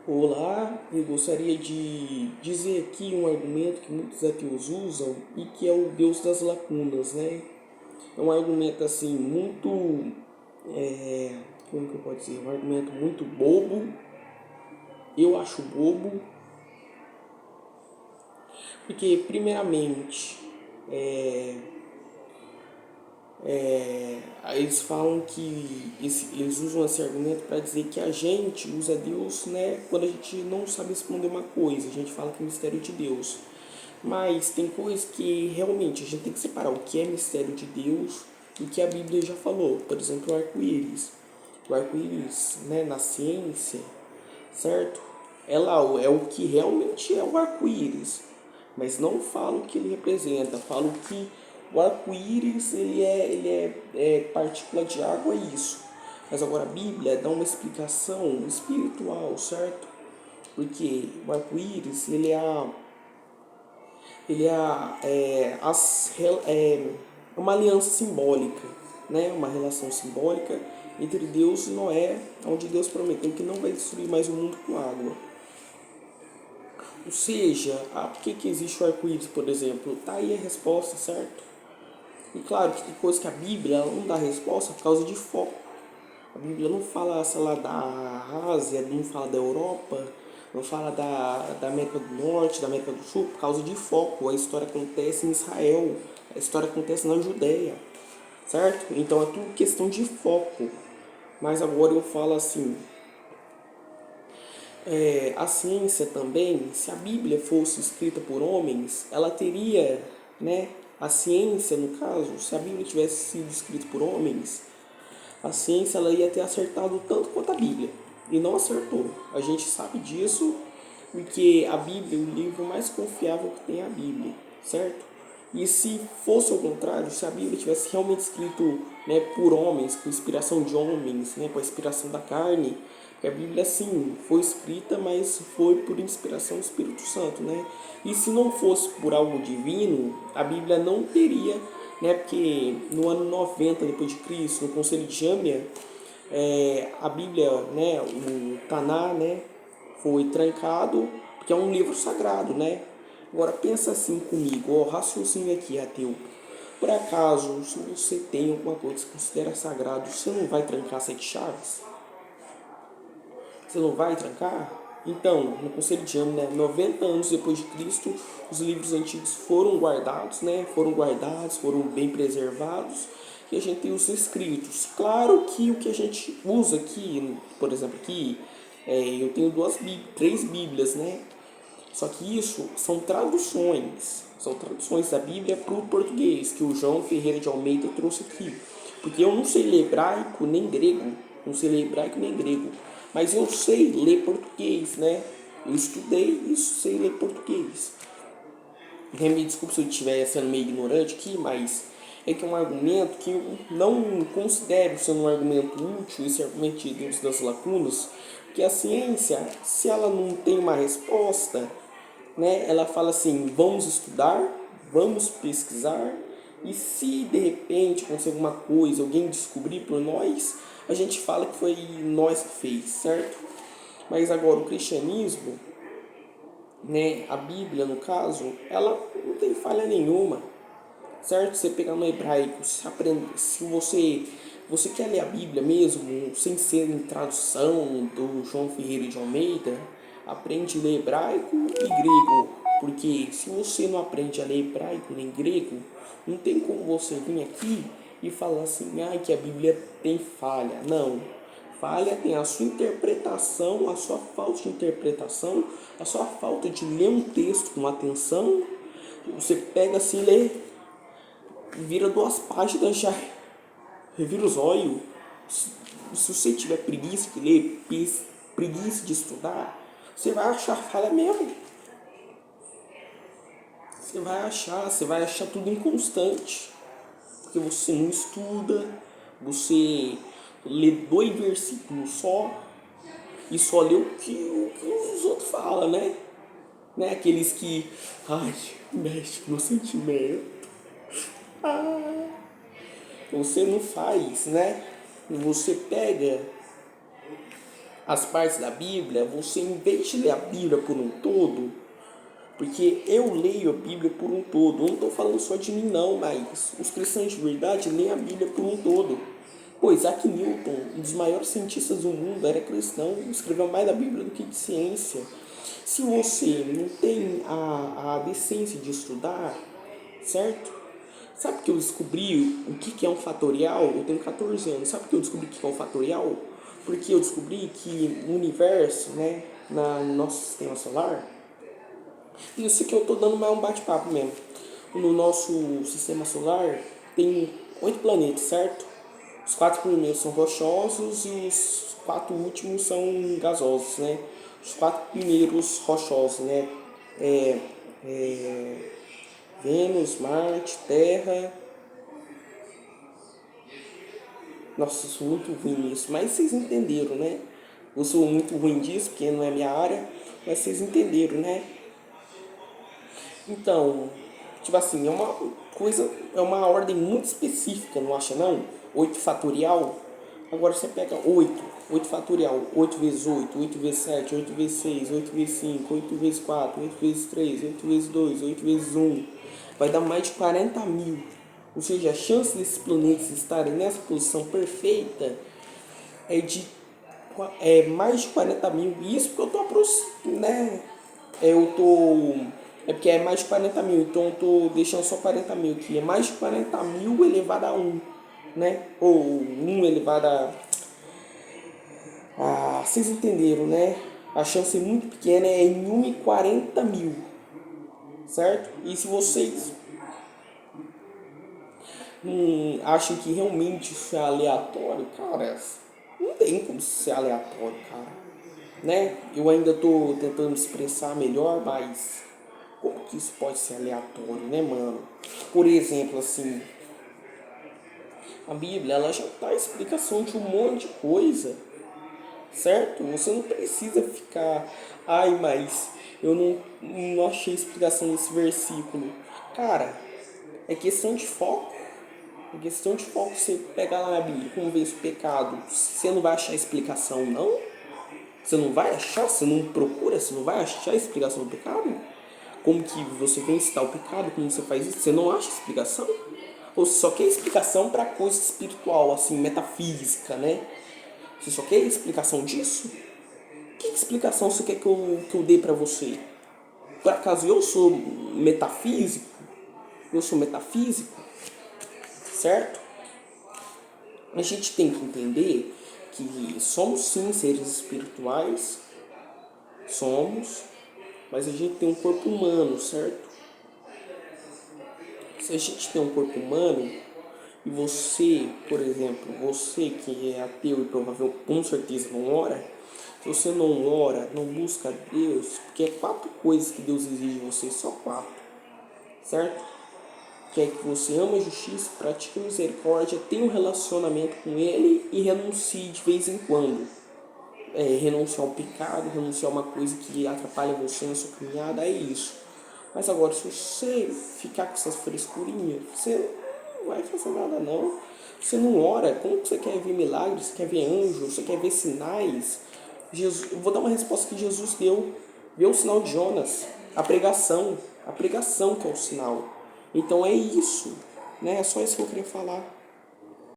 Olá, eu gostaria de dizer aqui um argumento que muitos ateus usam e que é o Deus das lacunas, né? É um argumento assim muito, como que eu posso dizer? Um argumento muito bobo, eu acho bobo, porque primeiramente eles falam que eles usam esse argumento para dizer que a gente usa Deus, né, quando a gente não sabe responder uma coisa, a gente fala que é mistério de Deus. Mas tem coisas que realmente a gente tem que separar o que é mistério de Deus e o que a Bíblia já falou. Por exemplo, o arco-íris. O arco-íris, né, na ciência, certo? É lá, é o que realmente é o arco-íris. Mas não fala o que ele representa, fala o que o arco-íris ele é partícula de água, é isso. Mas agora a Bíblia dá uma explicação espiritual, certo? Porque o arco-íris ele é uma aliança simbólica, né? Uma relação simbólica entre Deus e Noé, onde Deus prometeu que não vai destruir mais o mundo com água. Ou seja, por que existe o arco-íris, por exemplo? Tá aí a resposta, certo? E claro que tem coisa que a Bíblia não dá resposta por causa de foco. A Bíblia não fala, sei lá, da Ásia, não fala da Europa, não fala da América do Norte, da América do Sul, por causa de foco. A história acontece em Israel, a história acontece na Judéia, certo? Então é tudo questão de foco. Mas agora eu falo assim, a ciência também, se a Bíblia fosse escrita por homens, ela teria, né, a ciência no caso, se a Bíblia tivesse sido escrita por homens, a ciência ela ia ter acertado tanto quanto a Bíblia. E não acertou. A gente sabe disso porque a Bíblia é o livro mais confiável que tem a Bíblia, certo? E se fosse ao contrário, se a Bíblia tivesse realmente escrito, né, por homens, com inspiração de homens, né, com a inspiração da carne, porque a Bíblia sim foi escrita, mas foi por inspiração do Espírito Santo, né? E se não fosse por algo divino, a Bíblia não teria, né? Porque no ano 90 depois de Cristo, no Concílio de Jâmia, a Bíblia, né, o Taná, né, foi trancado, porque é um livro sagrado, né? Agora pensa assim comigo, ó, raciocínio aqui, ateu. Por acaso, se você tem alguma coisa que você considera sagrado, você não vai trancar sete chaves? Você não vai trancar? Então, no Conselho de Ano, né, 90 anos depois de Cristo, os livros antigos foram guardados, né, foram bem preservados, e a gente tem os escritos. Claro que o que a gente usa aqui, por exemplo, aqui, eu tenho três Bíblias, né? Só que isso são traduções da Bíblia para o português, que o João Ferreira de Almeida trouxe aqui. Porque eu não sei ler hebraico nem grego, não sei ler hebraico nem grego, mas eu sei ler português, né? Eu estudei isso, sei ler português. Me desculpe se eu estiver sendo meio ignorante aqui, mas é que é um argumento que eu não considero sendo um argumento útil, esse argumento de Deus das lacunas, porque a ciência, se ela não tem uma resposta, né, ela fala assim, vamos estudar, vamos pesquisar, e se de repente acontecer alguma coisa, alguém descobrir por nós, a gente fala que foi nós que fez, certo? Mas agora o cristianismo, né, a Bíblia no caso, ela não tem falha nenhuma, certo? Você pegar no hebraico, se você quer ler a Bíblia mesmo, sem ser em tradução do João Ferreira de Almeida, aprende a ler hebraico e grego, porque se você não aprende a ler hebraico nem grego, não tem como você vir aqui e falar assim, que a Bíblia tem falha. Não. Falha tem a sua interpretação, a sua falta de interpretação, a sua falta de ler um texto com atenção. Você pega assim, lê, vira duas páginas, já revira os olhos. Se você tiver preguiça de ler, preguiça de estudar, você vai achar falha mesmo. Você vai achar tudo inconstante. Porque você não estuda, você lê 2 versículos só e só lê o que os outros falam, né? Aqueles que, mexe com o sentimento. Você não faz, né? Você pega as partes da Bíblia, você, em vez de ler a Bíblia por um todo, porque eu leio a Bíblia por um todo, eu não estou falando só de mim não, mas os cristãos de verdade leem a Bíblia por um todo. Pois Isaac Newton, um dos maiores cientistas do mundo, era cristão, escreveu mais da Bíblia do que de ciência. Se você não tem a decência de estudar, certo? Sabe que eu descobri o que é um fatorial? Eu tenho 14 anos. Sabe que eu descobri o que é um fatorial? Porque eu descobri que o universo, né, no nosso sistema solar, isso que eu estou dando mais um bate-papo mesmo. No nosso sistema solar tem 8 planetas, certo? Os 4 primeiros são rochosos e os 4 últimos são gasosos, né? Os 4 primeiros rochosos, né? Vênus, Marte, Terra. Nossa, eu sou muito ruim nisso, mas vocês entenderam, né? Eu sou muito ruim disso, porque não é minha área, mas vocês entenderam, né? Então, tipo assim, é uma coisa, é uma ordem muito específica, não acha não? 8 fatorial. Agora você pega 8 fatorial, 8 vezes 8, 8 vezes 7, 8 vezes 6, 8 vezes 5, 8 vezes 4, 8 vezes 3, 8 vezes 2, 8 vezes 1. Vai dar mais de 40 mil. Ou seja, a chance desses planetas estarem nessa posição perfeita é de mais de 40 mil. Isso porque eu tô aproximando, né? Eu tô. É porque é mais de 40 mil, então eu tô deixando só 40 mil aqui. É mais de 40 mil elevado a 1, né? Ou 1 elevado a. Vocês entenderam, né? A chance é muito pequena, é em 1 em 40 mil, certo? E se vocês acham que realmente isso é aleatório, cara, não tem como ser aleatório, cara. Né? Eu ainda tô tentando me expressar melhor, mas como que isso pode ser aleatório, né, mano? Por exemplo, assim, a Bíblia, ela já dá explicação de um monte de coisa, certo? Você não precisa ficar, ai, mas eu não achei explicação nesse versículo. Cara, é questão de foco. É questão de foco. Você pegar lá na Bíblia, como vê esse pecado, você não vai achar explicação, não? Você não vai achar, você não procura, você não vai achar a explicação do pecado? Como que você vem citar o pecado, como você faz isso? Você não acha explicação? Ou você só quer explicação para coisa espiritual, assim, metafísica, né? Você só quer explicação disso? Que explicação você quer que eu dê para você? Por acaso eu sou metafísico? Eu sou metafísico, certo? A gente tem que entender que somos sim seres espirituais, somos, mas a gente tem um corpo humano, certo? Se a gente tem um corpo humano e você, por exemplo, você que é ateu e provavelmente com certeza não ora, se você não ora, não busca Deus, porque é 4 coisas que Deus exige de você, só 4, certo? Que é que você ama a justiça, pratique misericórdia, tenha um relacionamento com Ele e renuncie de vez em quando. Renunciar ao pecado, renunciar a uma coisa que atrapalha você na sua caminhada, é isso. Mas agora, se você ficar com essas frescurinhas, você não vai fazer nada não. Você não ora, como que você quer ver milagres, você quer ver anjos, você quer ver sinais? Eu vou dar uma resposta que Jesus deu. Vê o sinal de Jonas, a pregação que é o sinal. Então é isso, né? É só isso que eu queria falar.